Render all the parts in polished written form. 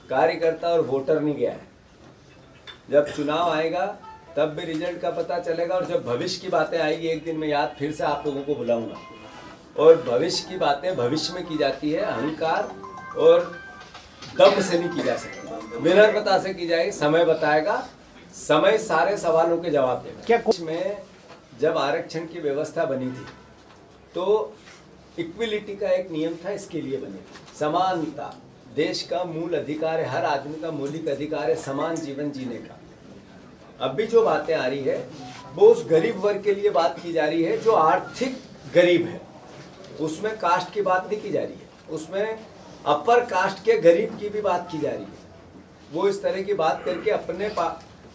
कार्यकर्ता और वोटर नहीं गया है। जब चुनाव आएगा तब भी रिजल्ट का पता चलेगा, और जब भविष्य की बातें आएगी एक दिन मैं याद फिर से आप लोगों को बुलाऊंगा। और भविष्य की बातें भविष्य में की जाती है, अहंकार और दम से नहीं की जा सकती, विनम्रता से की जाएगी। समय बताएगा, समय सारे सवालों के जवाब देगा। क्या कुछ में जब आरक्षण की व्यवस्था बनी थी तो इक्विलिटी का एक नियम था, इसके लिए बनी थी। समानता देश का मूल अधिकार है, हर आदमी का मौलिक अधिकार है समान जीवन जीने का। अब भी जो बातें आ रही है वो उस गरीब वर्ग के लिए बात की जा रही है जो आर्थिक गरीब है, उसमें कास्ट की बात नहीं की जा रही है, उसमें अपर कास्ट के गरीब की भी बात की जा रही है। वो इस तरह की बात करके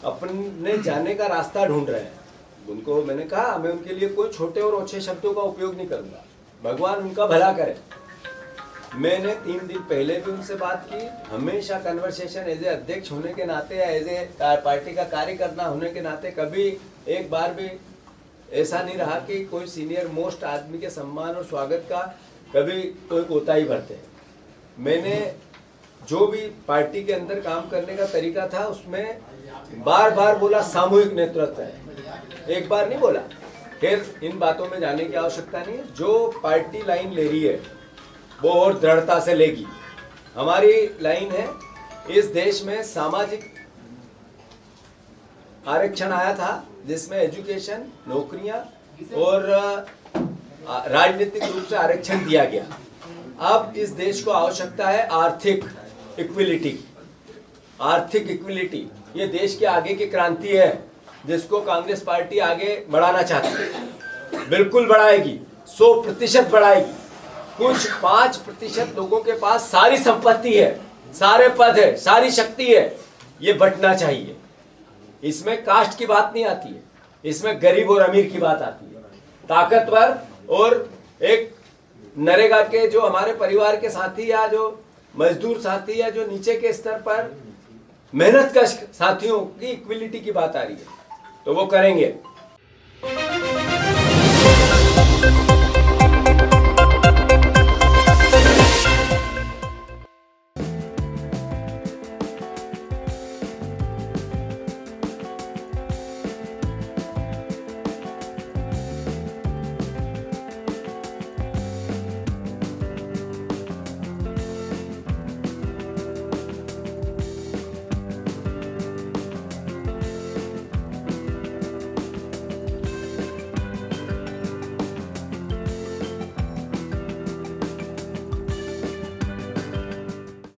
अपने जाने का रास्ता ढूंढ रहे हैं। उनको मैंने कहा मैं उनके लिए कोई छोटे और ओछे शब्दों का उपयोग नहीं करूंगा, भगवान उनका भला करे। मैंने 3 दिन पहले भी उनसे बात की। हमेशा कन्वर्सेशन एज ए अध्यक्ष होने के नाते या एज ए पार्टी का कार्यकर्ता होने के नाते कभी एक बार भी ऐसा नहीं रहा कि कोई सीनियर मोस्ट आदमी के सम्मान और स्वागत का कभी कोई कोताही बरते। मैंने जो भी पार्टी के अंदर काम करने का तरीका था उसमें बार बार बोला सामूहिक नेतृत्व है, एक बार नहीं बोला। फिर इन बातों में जाने की आवश्यकता नहीं है। जो पार्टी लाइन ले रही है वो और दृढ़ता से लेगी। हमारी लाइन है, इस देश में सामाजिक आरक्षण आया था जिसमें एजुकेशन, नौकरियां और राजनीतिक रूप से आरक्षण दिया गया। अब इस देश को आवश्यकता है आर्थिक इक्विलिटी। आर्थिक इक्विलिटी ये देश के आगे की क्रांति है जिसको कांग्रेस पार्टी आगे बढ़ाना चाहती है। बिल्कुल बढ़ाएगी, 100% बढ़ाएगी। कुछ 5% लोगों के पास सारी संपत्ति है, सारे पद है, सारी शक्ति है, ये बंटना चाहिए। इसमें कास्ट की बात नहीं आती है, इसमें गरीब और अमीर की बात आती है। ताकतवर और एक नरेगा के जो हमारे परिवार के साथी या जो मजदूर साथी या जो नीचे के स्तर पर मेहनत कश साथियों की इक्विलिटी की बात आ रही है, तो वो करेंगे।